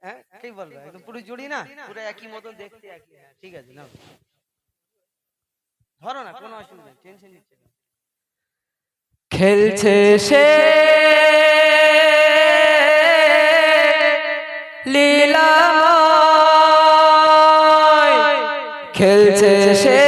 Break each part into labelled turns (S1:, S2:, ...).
S1: হ্যাঁ কি বলবো, একদম পুরো জুড়ি না, পুরো একই মতন দেখতে একই। হ্যাঁ ঠিক আছে, নাও ধরো না, কোনো অসুবিধা নেই, টেনশন নিচ্ছে না।
S2: খেলছে সে লীলাময়, খেলছে সে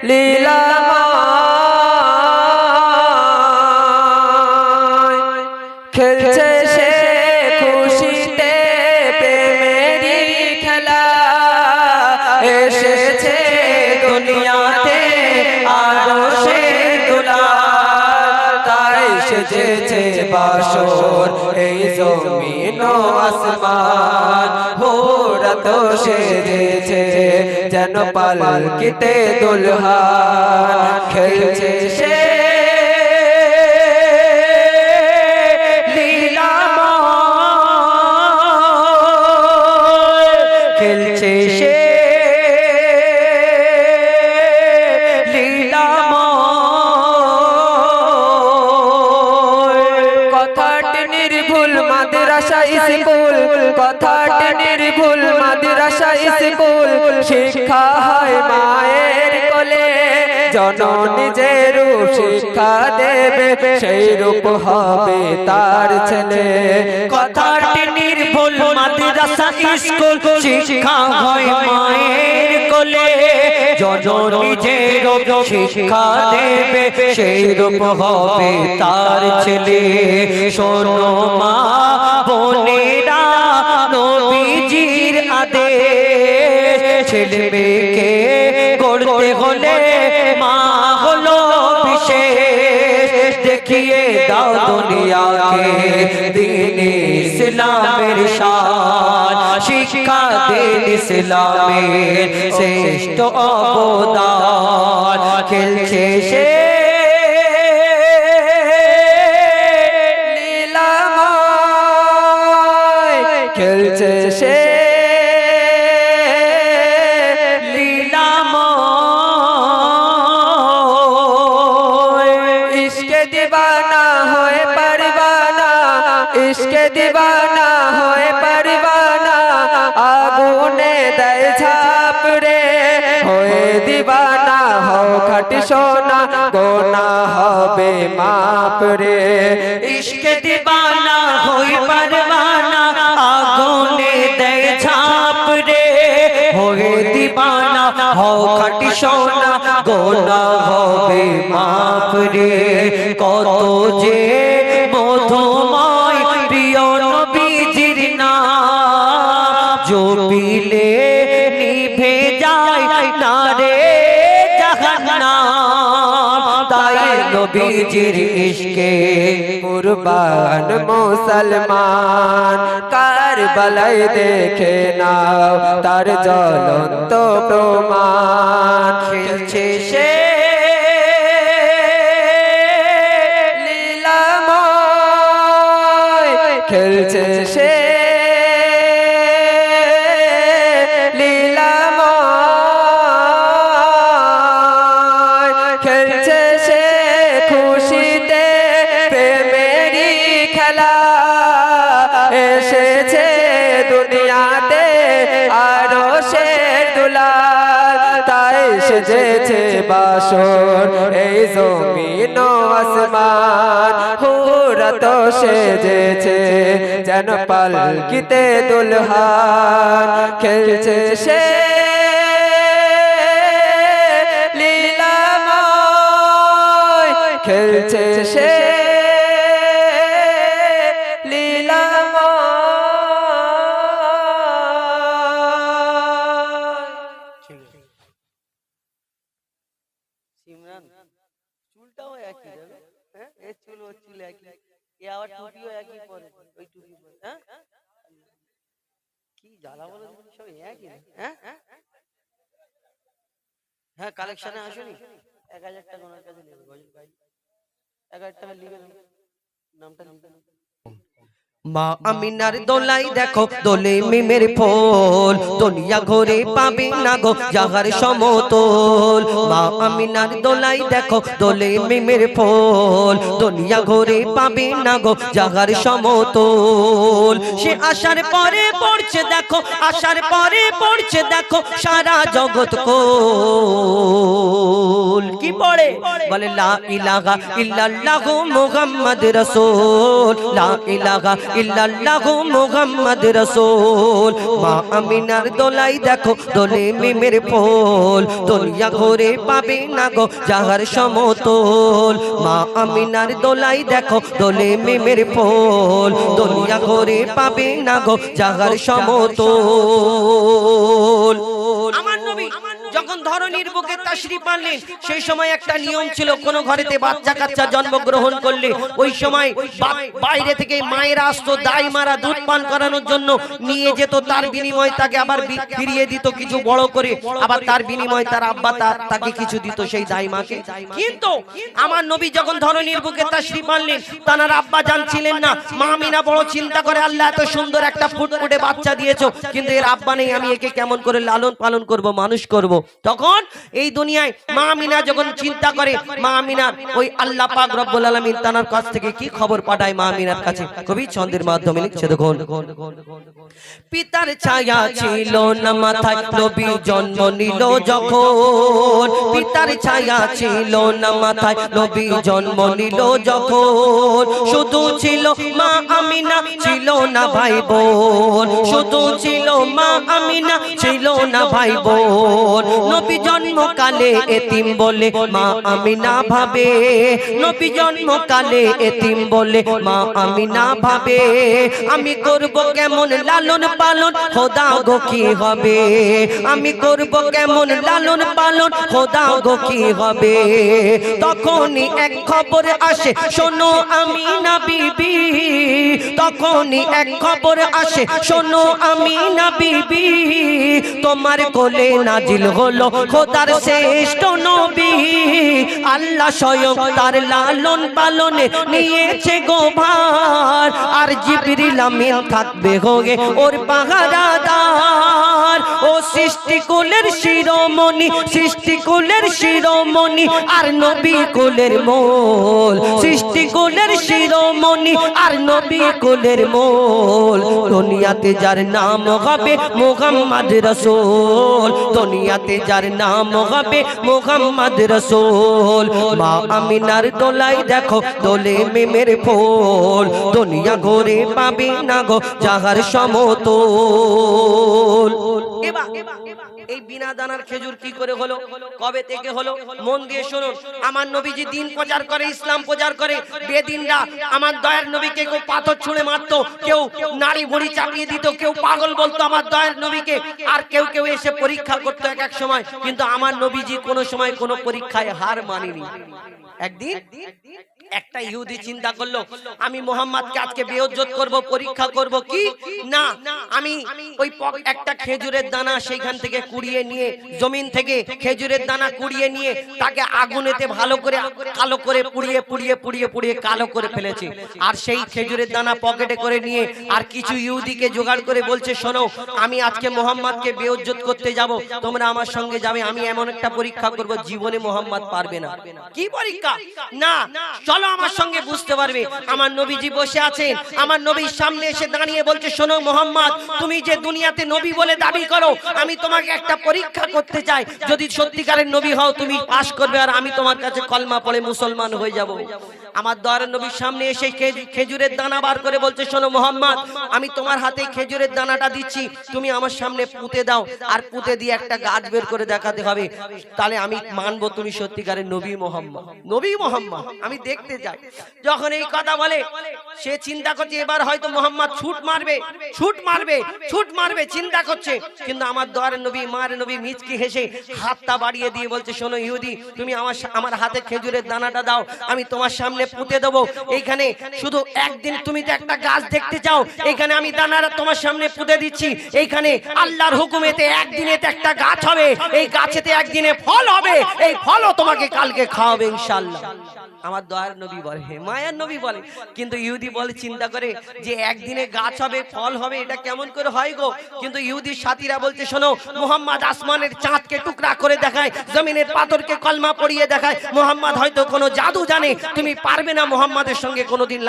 S2: লীলাময়, খেলছে সে খুশিতে প্রেমেরই খেলা, এসেছে দুনিয়াতে আরশে দুলাল, তাই সেজেছে বাসর এই জমিন ও আসমান, হোরা তো সেজেছে যেন পালকিতে দুলহান, খেলছে সে লীলাময়, খেলছে সে কথাটি নির্ভুল মাদ্রাসা স্কুল, কথাটি নির্ভুল মাদ্রাসা স্কুল, শিক্ষা হয় মায়ের কোলে, জননী যে রূপ শিক্ষা দেবে সেই রূপ হবে তার ছেলে।
S3: কথাটি নির্ভুল মাদ্রাসা স্কুল, শিক্ষা হয় মায়ের কোলে, জননী যে রূপ শিক্ষা দেবে সেই রূপ হবে তার ছেলে। শোনো মা বোনেরা নবীজির আদেশ, ছেলে মেয়েকে গড়তে হলে মা হলো বিশেষ, দেখিয়ে দাও দুনিয়াকে দ্বীন ইসলামের শান, শিক্ষা দিন ইসলামের শ্রেষ্ঠ অবদান, খেলছে সে
S2: লীলাময়, খেলছে সে লীলাময়, ইশকে দিবানা হয়ে পরবানা, ইশকে দিবানা হয়ে পরবানা, আগুনে দেয় ঝাঁপ রে, হয়ে দিবানা হও খাঁটি সোনা, গোনা হবে মাপ রে।
S3: ইশকে দিবানা হই পরবানা, আগুনে দেয় ঝাঁপ রে, হয়ে দিবানা হও খাঁটি সোনা, গোনা হবে মাপ রে। কত যে মধুময় প্রিয় নবীজির নাম, জপিলে নিভে যায় না রে জাহান্নাম, তাই নবীজির ইশকে
S2: কুরবান মুসলমান, কারবালায় দেখে নাও তার জ্বলন্ত প্রমাণ,
S3: খেলছে সে
S2: লীলাময়, খেলছে সে লীলাময়, খেলছে সে খুশিতে প্রেমেরই খেলা, এসেছে দুনিয়াতে আরশের দুলাল, তাই সেজেছে বাসর এই জমিন ও আসমান, হোরা তো সেজেছে যেন পালকিতে দুলহান, খেলছে সে লীলাময়, খেলছে সে
S1: সিমরান চুলটাও একই যাবে, হ্যাঁ এর চুল ওর চুল একই, এ আবার টুপিও একই পরে, ওই টুপি পরে, হ্যাঁ কি জ্বালা বলো তুমি, সব একই না? হ্যাঁ হ্যাঁ কালেকশনে আসুনি, 1000 টাকা ওনার কাছে নেবে, গজল ভাই 1000 টাকা লিখে নাও, নামটা লিখে নাও।
S3: মা আমিনার দোলাই দেখো দোলে মিমের ফল দুনিয়া ঘুরে পাবে না গো জাগার সমতল মা আমিনার দোলাই দেখো দোলে মিমের ফল দুনিয়া ঘুরে পাবে না গো জাগার সমতল সে আসার পরে পড়ছে দেখো আসার পরে পড়ছে দেখো সারা জগৎ কোল কি পড়ে বলে লা ইলাহা ইল্লাল্লাহু মুহাম্মদ রাসূল লা ইলাহা ইল্লাল্লাহু মুহাম্মদ রাসূল মা আমিনার দোলাই দেখো দোলে মিমের ফল দুনিয়া ঘুরে পাবে না গো জাহার সমতল মা আমিনার দোলাই দেখো দোলে মিমের ফল দুনিয়া ঘুরে পাবে না গো জাহার সমতল আমার নবী যখন ধরনীর বুকে তাশরীফ আনলেন সেই সময় একটা নিয়ম ছিল কোন ঘরেতে বাচ্চা কাচ্চা জন্মগ্রহণ করলে ওই সময় বাইরে থেকে মায়েরা আসতো দাই মারা দুধ পান করানোর জন্য নিয়ে যেত তার বিনিময়ে তাকে আবার ফিরিয়ে দিত কিছু বড় করে আবার তার বিনিময়ে তার আব্বা তাকে কিছু দিত সেই দাই মাকে কিন্তু আমার নবী যখন ধরনীর বুকে তাশরীফ আনলেন তার আব্বা জানছিলেন না মা আমিনা বড় চিন্তা করে আল্লাহ এত সুন্দর একটা ফুটফুটে বাচ্চা দিয়েছো কিন্তু এর আব্বা নেই আমি একে কেমন করে লালন পালন করব মানুষ করব তখন এই দুনিয়ায় মা আমিনা যখন চিন্তা করে মা আমিনার ওই আল্লাহ পাক রব্বুল আলামিন তার কাছ থেকে কি খবর পাঠায় মা আমিনার কাছে কবি ছন্দের মাধ্যমে লিখছে দেখুন পিতার ছায়া ছিল না মাথায় নবী জন্ম নিল যখন পিতার ছায়া ছিল না মাথায় নবী জন্ম নিল যখন শুধু ছিল মা আমিনা ছিল না ভাই বোন শুধু ছিল মা আমিনা ছিল না ভাই বোন নবী জন্মকালে এতিম বলে মা আমিনা ভাবে নবী জন্মকালে এতিম বলে মা আমিনা ভাবে আমি করব কেমন লালন পালন খোদা গো কি হবে আমি করব কেমন লালন পালন খোদা গো কি হবে তখনই এক খবর আসে শোনো আমিনা বিবি তখনই এক খবর আসে শোনো আমিনা বিবি তোমার কোলে নাজিল হলো খোদার শ্রেষ্ঠ নবী আল্লাহ স্বয়ং তার লালন পালনে নিয়েছে গো ভার আর জিবরিল আমিন থাকবে হোগে ওর পাহারাদার ও সৃষ্টিকুলের শিরোমণি সৃষ্টিকুলের শিরোমণি আর নবী কুলের মোল সৃষ্টিকুলের শিরোমণি আর নবী কুলের মোল দুনিয়াতে যার নাম হবে মুহাম্মদ রাসূল দুনিয়াতে যার নাম হবে মুহাম্মদ রাসূল মা আমিনার দোলাই দেখো দোলে মিমের ফল দুনিয়া ঘুরে পাবে না গো জাহার সমতল এই বিনা দানার খেজুর কি করে হলো কবে থেকে হলো মন দিয়ে শুনুন আমার নবীজি দিন প্রচার করে ইসলাম প্রচার করে বেদিনরা আমার দয়ার নবীকে কেউ পাথর ছুঁড়ে মারতো কেউ নাড়ি ভুঁড়ি চাপিয়ে দিত কেউ পাগল বলতো আমার দয়ার নবীকে আর কেউ কেউ এসে পরীক্ষা করতো এক এক সময় কিন্তু আমার নবীজি কোনো সময় কোনো পরীক্ষায় হার মানেনি একদিন একটা ইহুদি চিন্তা করলো আমি মুহাম্মদকে আজকে বেইজ্জত করব পরীক্ষা করব কি না আমি ওই একটা খেজুরের দানা সেইখান থেকে কুড়িয়ে নিয়ে জমিন থেকে খেজুরের দানা কুড়িয়ে নিয়ে তাকে আগুনেতে ভালো করে কালো করে পুড়িয়ে পুড়িয়ে পুড়িয়ে পুড়িয়ে কালো করে ফেলেছে আর সেই খেজুরের দানা পকেটে করে নিয়ে আর কিছু ইহুদিকে জোগাড় করে বলছে শোনো আমি আজকে মুহাম্মদকে বেইজ্জত করতে যাব তোমরা আমার সঙ্গে যাবে আমি এমন একটা পরীক্ষা করব জীবনে মুহাম্মদ পারবে না কি পরীক্ষা না চলো আমার সঙ্গে বুঝতে পারবে আমার নবীজি বসে আছেন আমার নবীর সামনে এসে দাঁড়িয়ে বলছে শোনো মুহাম্মদ তুমি যে দুনিয়াতে নবী বলে দাবি করো আমি তোমাকে একটা পরীক্ষা করতে চাই যদি সত্যিকারের নবী হও তুমি পাস করবে আর আমি তোমার কাছে কলমা পড়ে মুসলমান হয়ে যাব আমার দয়ার নবীর সামনে এসে খেজুরের দানা বার করে বলছে শোনো মুহাম্মদ আমি তোমার হাতে খেজুরের দানাটা দিচ্ছি তুমি আমার সামনে পুঁতে দাও আর পুঁতে দিয়ে একটা গাছ বের করে দেখাতে হবে তাহলে আমি মানবো তুমি সত্যিকারের নবী মুহাম্মদ আমি দেখতে যাই যখন এই কথা বলে সে চিন্তা করছে এবার হয়তো মুহাম্মদ ছুট মারবে চিন্তা করছে কিন্তু আমার দয়ার নবী মার নবী মিচকি হেসে হাতটা বাড়িয়ে দিয়ে বলছে শোনো ইহুদি তুমি আমার হাতে খেজুরের দানাটা দাও আমি তোমার সামনে পুঁতে দেবো। এইখানে শুধু একদিন তুমি তো একটা গাছ দেখতে চাও, এইখানে আমি দানারা তোমার সামনে পুঁতে দিচ্ছি। এইখানে আল্লাহর হুকুমেতে একদিনেতে একটা গাছ হবে, এই গাছেতে একদিনে ফল হবে, এই ফলও তোমাকে কালকে খাওয়াবে ইনশাআল্লাহ। আমার দয়ার নবী বলে, মায়ার নবী বলে। কিন্তু ইহুদি বলে, চিন্তা করে যে একদিনে গাছ হবে ফল হবে, এটা কেমন করে হয় গো? কিন্তু ইহুদির সাথীরা বলছে, শোনো, মুহাম্মদ আসমানের চাঁদকে টুকরা করে দেখায়, জমিনের পাথরকে কলমা পড়িয়ে দেখায়। মুহাম্মদ হয়তো কোনো জাদু জানে, তুমি পারবে না মুহাম্মাদের সঙ্গে কোনোদিন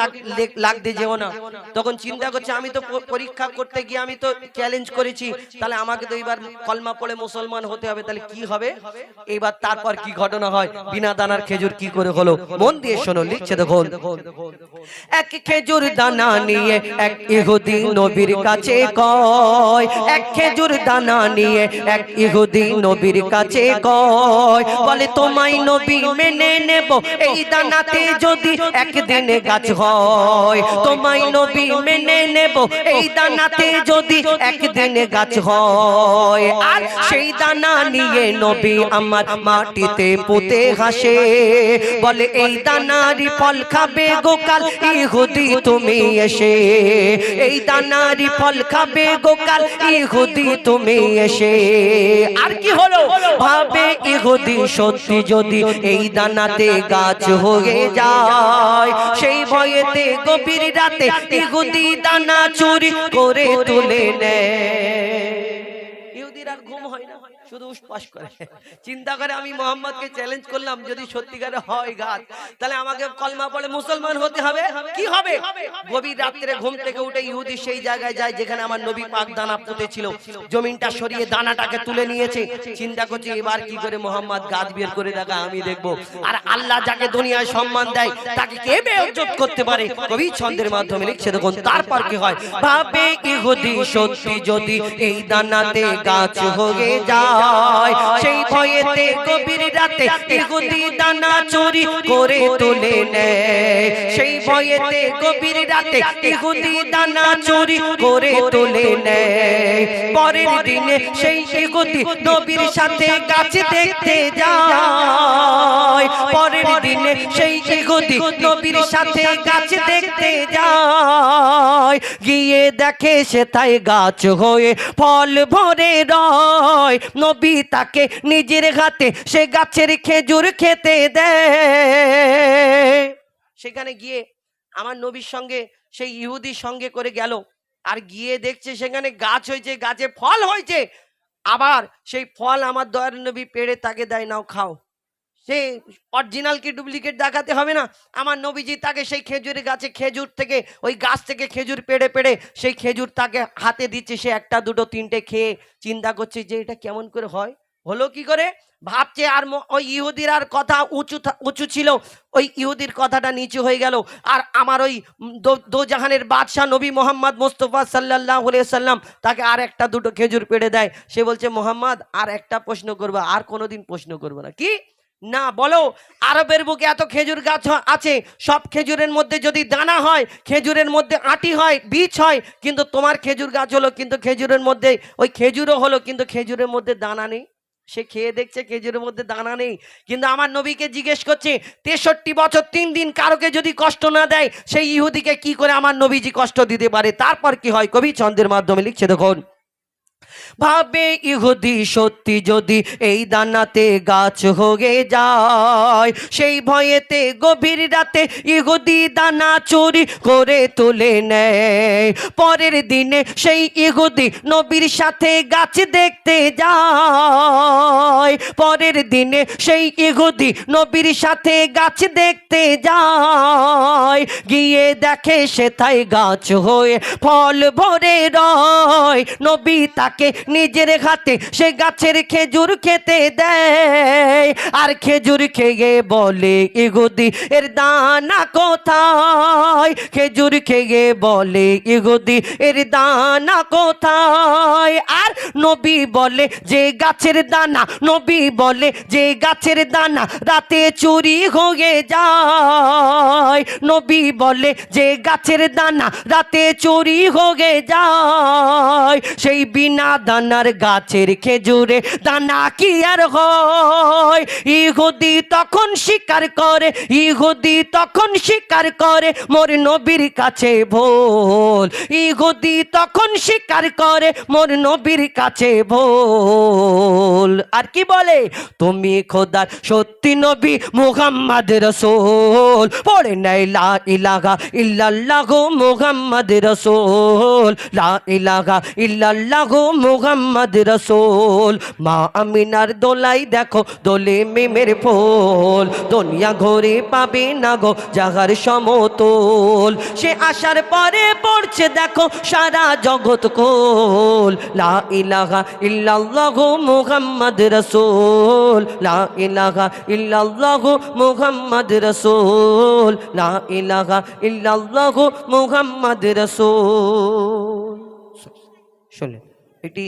S3: লাগতে যেও না। তখন চিন্তা করছে, আমি তো পরীক্ষা করতে গিয়ে আমি তো চ্যালেঞ্জ করেছি, তাহলে আমাকে তো এবার কলমা পড়ে মুসলমান হতে হবে, তাহলে কি হবে? এইবার তারপর কি ঘটনা হয়, বিনা দানার খেজুর কি করে হলো? মন দিয়ে শোনো, লিখছে দেখুন। এক খেজুর দানা নিয়ে এক ইহুদি নবীর কাছে কয়, এক খেজুর দানা নিয়ে এক ইহুদি নবীর কাছে কয়, বলে তোমায় নবী মেনে নেব এই দানাতে যদি একদিনে গাছ হয়। তোমায় নবী মেনে নেব এই দানাতে যদি একদিনে গাছ হয়। আর সেই দানা নিয়ে নবী আমার মাটিতে পুঁতে হাসে, বলে এই দানারি ফল খাবে গোকাল ইহুদি তুমি এসে, এই দানারি ফল খাবে গোকাল ইহুদি তুমি এসে। আর কি হলো? ভাবে ইহুদি সত্যি যদি এই দানাতে গাছ হয়ে যায়, সেই ভয়েতে গভীর রাতে ইহুদি দানা চুরি করে তুলে নেয়। ইহুদির আর ঘুম হয় না, শুধু উসপাস করে, চিন্তা করে আমি মোহাম্মদকে চ্যালেঞ্জ করলাম, যদি সত্যিকারে হয় গাছ, তাহলে আমাকে কলমা পড়ে মুসলমান হতে হবে। কি হবে? গভীর রাত্রে ঘুম থেকে উঠে ইহুদি সেই জায়গায় যায় যেখানে আমার নবী পাক দানা পুঁতে ছিল, জমিনটা সরিয়ে দানাটাকে তুলে নিয়েছে। চিন্তা করছে এবার কি করে মোহাম্মদ গাছ বের করে দেখা আমি দেখবো। আর আল্লাহ যাকে দুনিয়ায় সম্মান দেয় তাকে কে বেইজ্জত করতে পারে? কবি ছন্দের মাধ্যমে লিখছে দেখুন, তারপর কি হয়? ভাবে ইহুদি সত্যি যদি এই দানাতে গাছ হয়ে যায়, সেই ভয়েতে গভীর রাতে ইহুদি দানা চুরি করে তুলে নেয়, সেই ভয়েতে গভীর রাতে ইহুদি দানা চুরি করে তুলে নেয়। পরের দিনে সেই ইহুদি নবীর সাথে গাছ দেখতে যায়, পরের দিনে সেই ইহুদি নবীর সাথে গাছ দেখতে যায়, গিয়ে দেখে সেথায় গাছ হয়ে ফল ভরে রয়। নবী তাকে নিজের হাতে সে গাছের খেজুর খেতে দেয়। সেখানে গিয়ে আমার নবীর সঙ্গে সেই ইহুদির সঙ্গে করে গেল, আর গিয়ে দেখছে সেখানে গাছ হয়েছে, গাছে ফল হয়েছে। আবার সেই ফল আমার দয়ার নবী পেড়ে তাকে দেয়, নাও খাও। সে অরিজিনাল কি ডুপ্লিকেট দেখাতে হবে না, আমার নবীজি তাকে সেই খেজুরের গাছে খেজুর থেকে ওই গাছ থেকে খেজুর পেড়ে পেড়ে সেই খেজুর তাকে হাতে দিচ্ছে। সে একটা দুটো তিনটে খেয়ে চিন্তা করছে যে এটা কেমন করে হয়, হলো কি করে ভাবছে। আর ওই ইহুদির আর কথা উঁচু ছিল, ওই ইহুদির কথাটা নিচু হয়ে গেল। আর আমার ওই দোজাহানের বাদশাহ নবী মোহাম্মদ মুস্তাফা সাল্লাল্লাহু আলাইহি সাল্লাম তাকে আর একটা দুটো খেজুর পেড়ে দেয়। সে বলছে, মোহাম্মদ আর একটা প্রশ্ন করবো, আর কোনোদিন প্রশ্ন করবো না। কি না বলো? আরবের বুকে এত খেজুর গাছ আছে, সব খেজুরের মধ্যে যদি দানা হয়, খেজুরের মধ্যে আটি হয়, বীজ হয়, কিন্তু তোমার খেজুর গাছ হলো, কিন্তু খেজুরের মধ্যে ওই খেজুরও হলো, কিন্তু খেজুরের মধ্যে দানা নেই। সে খেয়ে দেখছে খেজুরের মধ্যে দানা নেই, কিন্তু আমার নবীকে জিজ্ঞেস করছে 63 বছর 3 দিন কারোকে যদি কষ্ট না দেয়, সেই ইহুদিকে কি করে আমার নবীজি কষ্ট দিতে পারে? তারপর কি হয় কবি ছন্দের মাধ্যমে লিখছে দেখুন। ভাবে ইহুদি সত্যি যদি এই দানাতে গাছ হয়ে যায়, সেই ভয়েতে গভীর রাতে ইহুদি দানা চুরি করে তুলে নেয়। পরের দিনে সেই ইহুদি নবীর সাথে গাছ দেখতে যায়, পরের দিনে সেই ইহুদি নবীর সাথে গাছ দেখতে যায়, গিয়ে দেখে সেথায় গাছ হয়ে ফল ভরে রয়। নবী তাকে নিজের হাতে সে গাছের খেজুর খেতে দেয়, আর খেজুর খেয়ে বলে ইহুদি এর দানা কোথায়? খেজুর খেয়ে বলে ইহুদি এর দানা কোথায়? আর নবী বলে যে গাছের দানা, নবী বলে যে গাছের দানা রাতে চুরি হয়ে যায়, নবী বলে যে গাছের দানা রাতে চুরি হয়ে যায়, সেই বিনা দানার গাছের খেজুরে দানা কি আর হয়। ইহুদি তখন স্বীকার করে, ইহুদি তখন স্বীকার করে মোর নবীর কাছে ভুল। ইহুদি তখন স্বীকার করে মোর নবীর কাছে ভুল। আর কি বলে, তুমি খোদার সত্যি নবী মুহাম্মদ রাসূল। পড়ে নাই লা ইলাহা ইল্লাল্লাহু মুহাম্মদ রাসূল, লা ইলাহা ইল্লাল্লাহু মুহাম্মদ রাসূল। মা আমিনার দোলাই দেখো দোলে মিমের ফুল, দুনিয়া ঘুরে পাবে না গো জাগার সমতল। সে আসার পরে পড়ছে দেখো সারা জগৎ কোল, লা ইলাহা ইল্লাল্লাহু মুহাম্মদ রাসূল, লা ইলাহা ইল্লাল্লাহু মুহাম্মদ রাসূল, লা ইলাহা ইল্লাল্লাহু মুহাম্মদ রাসূল। শুনে এটি